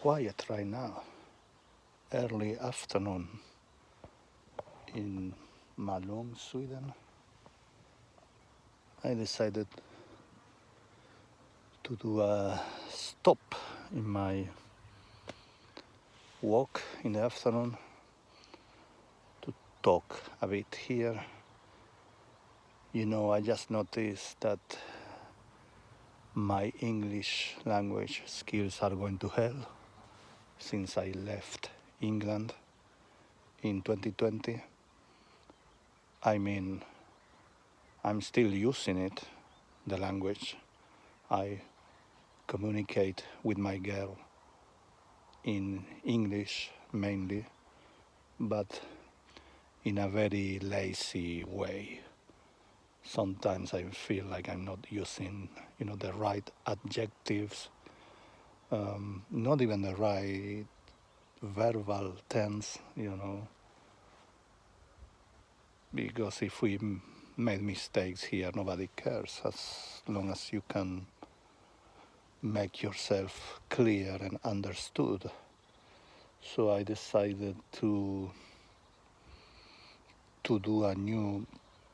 quiet right now, early afternoon in Malung, Sweden. I decided to do a stop in my walk in the afternoon to talk a bit here. I just noticed that my English language skills are going to hell since I left England in 2020. I mean, I'm still using it, the language. I communicate with my girl in English mainly, but in a very lazy way. Sometimes I feel like I'm not using, the right adjectives, not even the right verbal tense, because if we made mistakes here, nobody cares as long as you can make yourself clear and understood. So I decided to do a new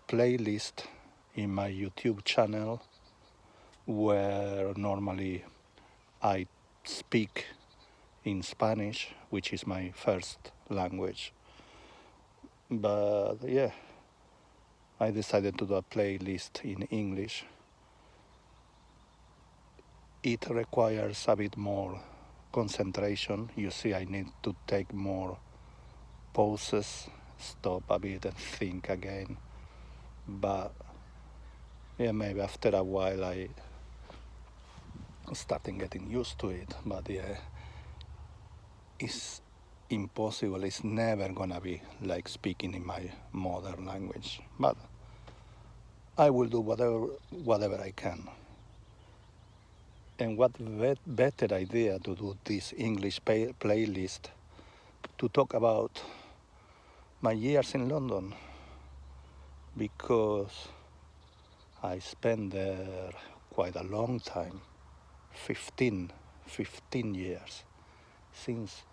playlist in my YouTube channel where normally I speak in Spanish, which is my first language. But yeah, I decided to do a playlist in English. It requires a bit more concentration. You see, I need to take more pauses, stop a bit and think again. But yeah, maybe after a while I started getting used to it. But yeah, it's impossible. It's never gonna be like speaking in my mother language. But I will do whatever I can. And what better idea to do this English playlist to talk about my years in London, because I spent there quite a long time, 15 years, since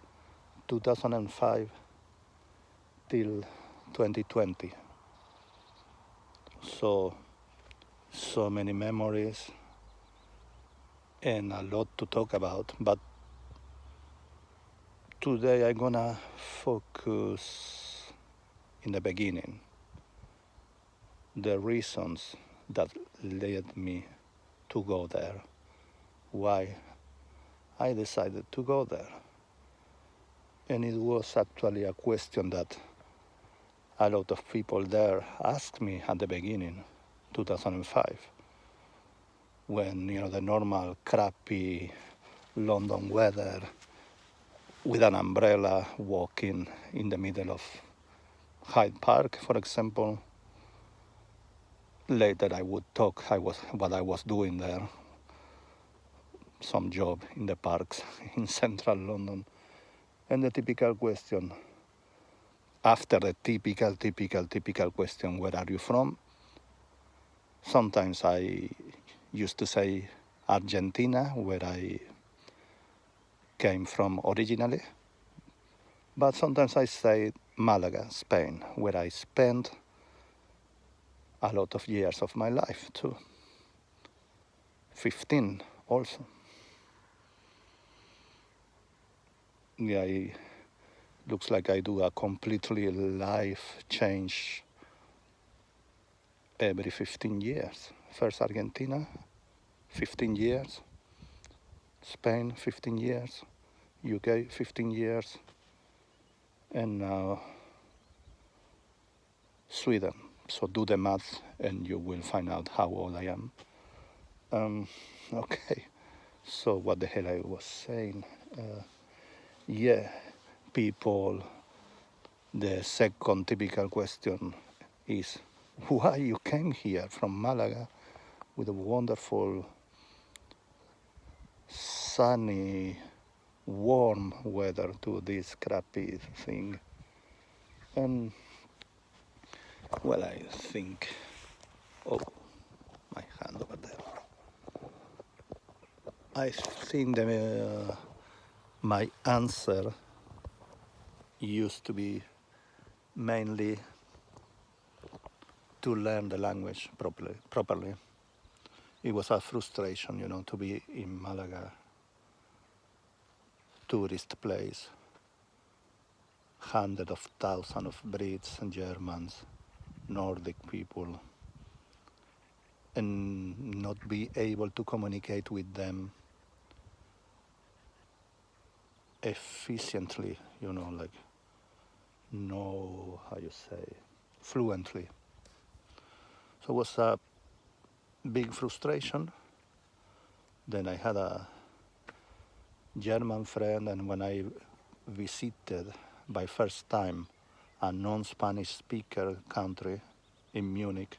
2005 till 2020. So many memories and a lot to talk about, but today I'm gonna focus in the beginning, the reasons that led me to go there, why I decided to go there. And it was actually a question that a lot of people there asked me at the beginning, 2005, when, the normal crappy London weather with an umbrella walking in the middle of Hyde Park, for example. Later I would talk what I was doing there, some job in the parks in central London. And the typical question, after the typical question, where are you from? Sometimes I used to say Argentina, where I came from originally. But sometimes I say Malaga, Spain, where I spent a lot of years of my life too. 15 also. Yeah, looks like I do a completely life change every 15 years. First Argentina, 15 years. Spain, 15 years. UK, 15 years. And now Sweden. So do the math and you will find out how old I am. Okay, so what the hell I was saying? Yeah, people, the second typical question is why you came here from Malaga with a wonderful, sunny, warm weather to this crappy thing. And well, I think, oh, my hand over there. I think my answer used to be mainly to learn the language properly. It was a frustration, to be in Malaga, tourist place, hundreds of thousands of Brits and Germans, Nordic people, and not be able to communicate with them efficiently, like no, how you say, fluently. So it was a big frustration. Then I had a German friend, and when I visited by first time a non-Spanish speaker country in Munich,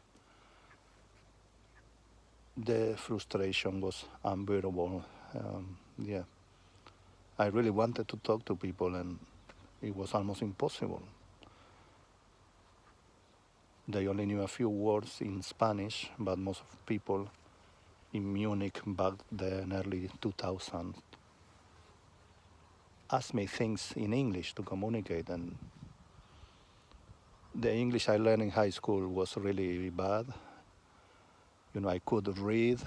the frustration was unbearable. Yeah, I really wanted to talk to people, and it was almost impossible. They only knew a few words in Spanish, but most of people in Munich back then, early 2000, asked me things in English to communicate, and the English I learned in high school was really bad. I could read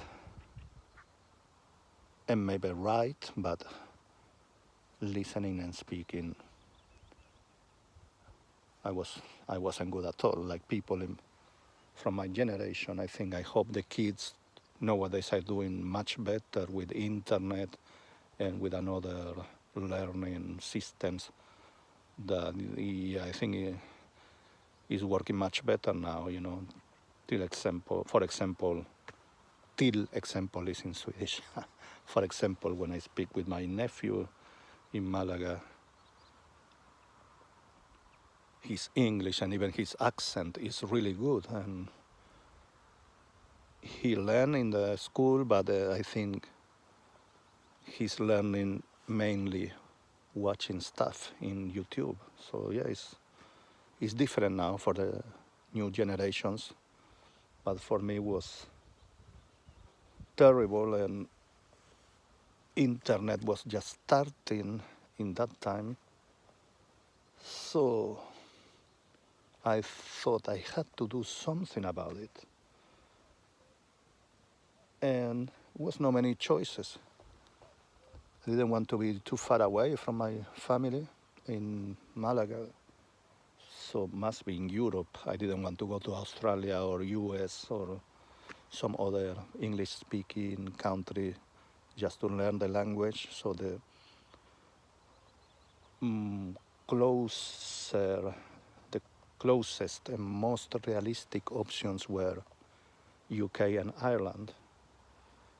and maybe write, but listening and speaking, I wasn't good at all. Like people from my generation, I hope the kids nowadays are doing much better with internet and with another learning systems that I think is working much better now. For example, till example is in Swedish. For example, when I speak with my nephew in Malaga, his English and even his accent is really good, and he learned in the school, but I think he's learning mainly watching stuff in YouTube. So yeah, it's different now for the new generations, but for me it was terrible, and internet was just starting in that time. So I thought I had to do something about it, and there was no many choices. I didn't want to be too far away from my family in Malaga, so must be in Europe. I didn't want to go to Australia or US or some other English-speaking country just to learn the language. So the closer, the closest and most realistic options were UK and Ireland.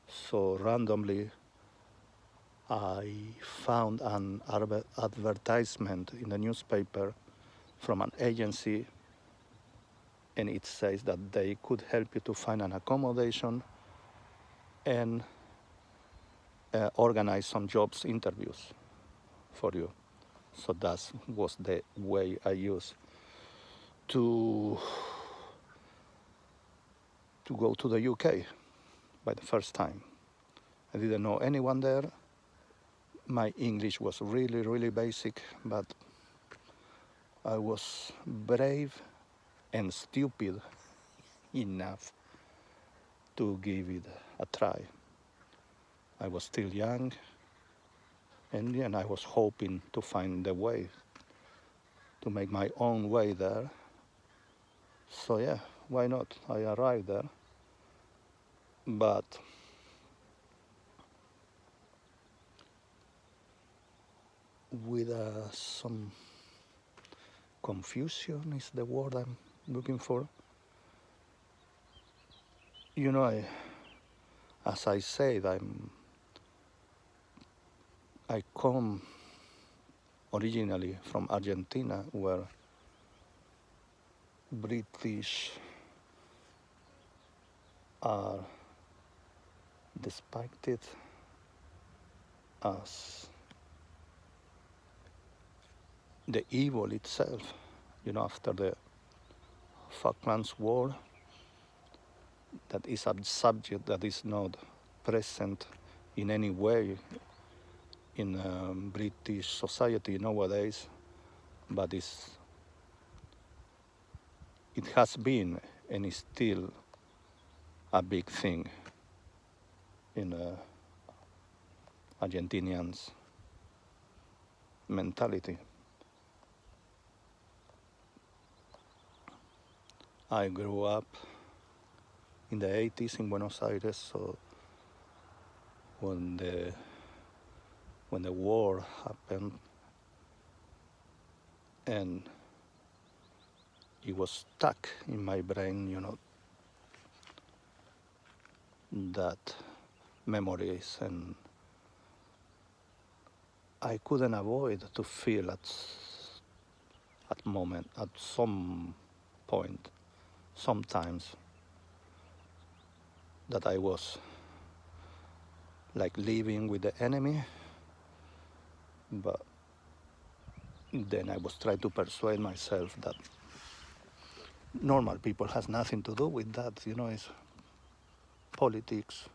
So randomly, I found an advertisement in the newspaper from an agency, and it says that they could help you to find an accommodation and organize some jobs interviews for you. So that was the way I used to go to the UK by the first time. I didn't know anyone there. My English was really, really basic, but I was brave and stupid enough to give it a try. I was still young, and I was hoping to find a way to make my own way there. So yeah, why not? I arrived there, but with some confusion is the word I'm looking for. As I said, I come originally from Argentina, where British are depicted as the evil itself. After the Falklands War, that is a subject that is not present in any way in British society nowadays, but it has been and is still a big thing in Argentinians' mentality. I grew up in the 80s in Buenos Aires, so when the war happened, and it was stuck in my brain, that memories, and I couldn't avoid to feel at some point, sometimes, that I was like living with the enemy, but then I was trying to persuade myself that normal people has nothing to do with that, it's politics.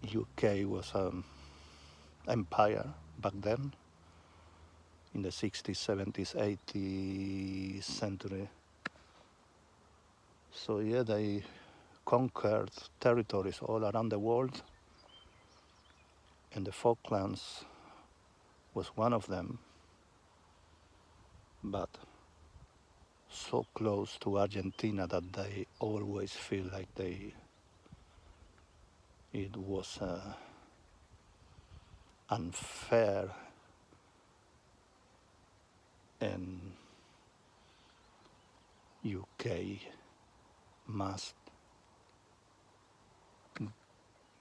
UK was an empire back then, in the 60s, 70s, 80s century. So yeah, they conquered territories all around the world, and the Falklands was one of them, but so close to Argentina that they always feel like it was unfair, and UK must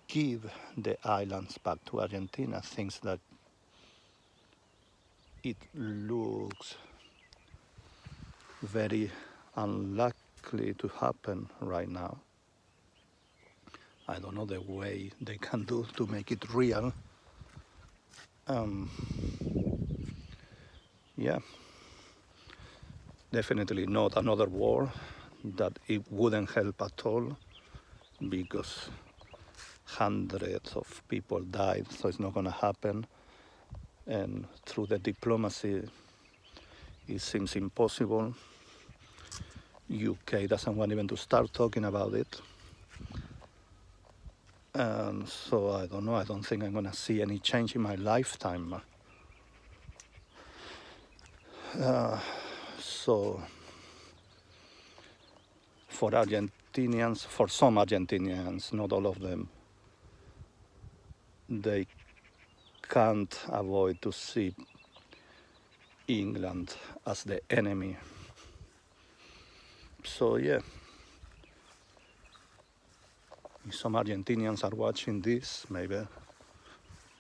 give the islands back to Argentina, things that it looks very unlikely to happen right now. I don't know the way they can do to make it real. Yeah, definitely not another war, that it wouldn't help at all, because hundreds of people died, so it's not going to happen. And through the diplomacy, it seems impossible. UK doesn't want even to start talking about it. And so I don't know, I don't think I'm going to see any change in my lifetime. So for some Argentinians, not all of them, they can't avoid to see England as the enemy. So yeah, if some Argentinians are watching this, maybe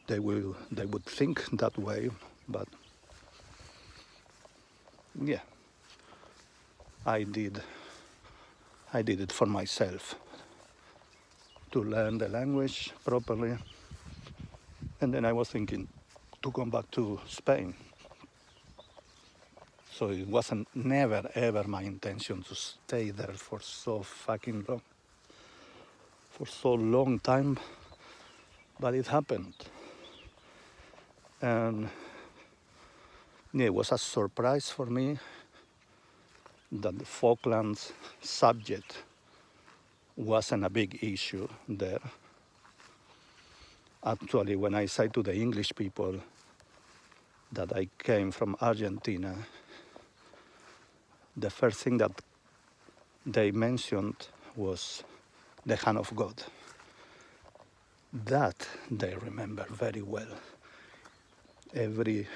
they would think that way, but yeah, I did it for myself, to learn the language properly, and then I was thinking to come back to Spain. So it wasn't never ever my intention to stay there for so fucking long, for so long time, but it happened. And yeah, it was a surprise for me that the Falklands subject wasn't a big issue there. Actually, when I say to the English people that I came from Argentina, the first thing that they mentioned was the hand of God. That they remember very well. Every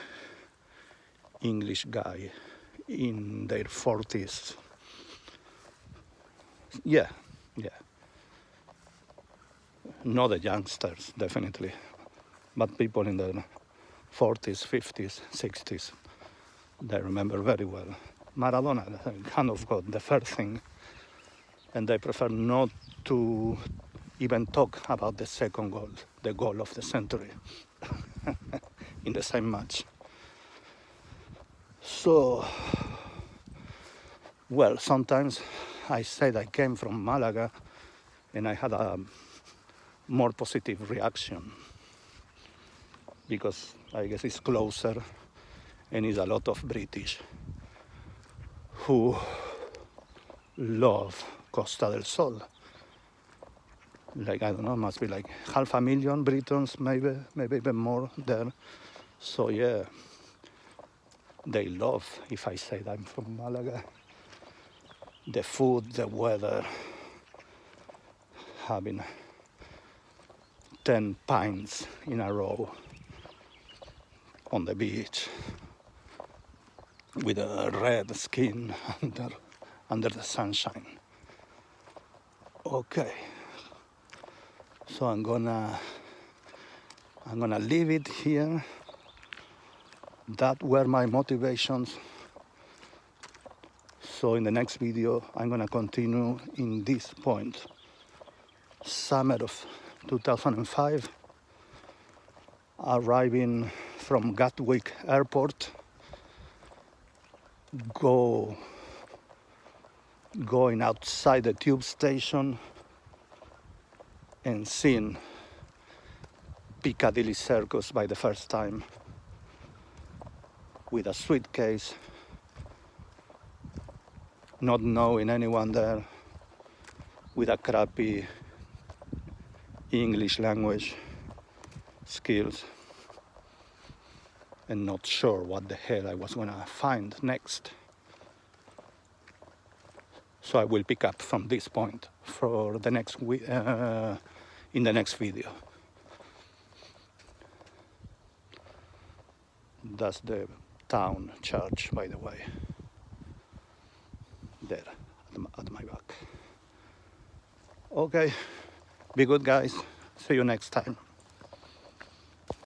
English guy in their 40s. Yeah. Not the youngsters, definitely, but people in their 40s, 50s, 60s, they remember very well. Maradona, the hand of God, the first thing, and they prefer not to even talk about the second goal, the goal of the century, in the same match. So, well, sometimes I said I came from Malaga and I had a more positive reaction, because I guess it's closer and it's a lot of British who love Costa del Sol. Like, I don't know, must be like 500,000 Britons, maybe even more there. So yeah, they love, if I say that I'm from Malaga, the food, the weather, having 10 pints in a row on the beach with a red skin under the sunshine. Okay, so I'm gonna leave it here. That were my motivations. So in the next video, I'm gonna continue in this point. Summer of 2005, arriving from Gatwick Airport, going outside the tube station and seeing Piccadilly Circus by the first time with a suitcase, not knowing anyone there, with a crappy English language skills, and not sure what the hell I was gonna find next. So I will pick up from this point for the next in the next video. That's the town church, by the way, there at my back. Okay, be good, guys. See you next time.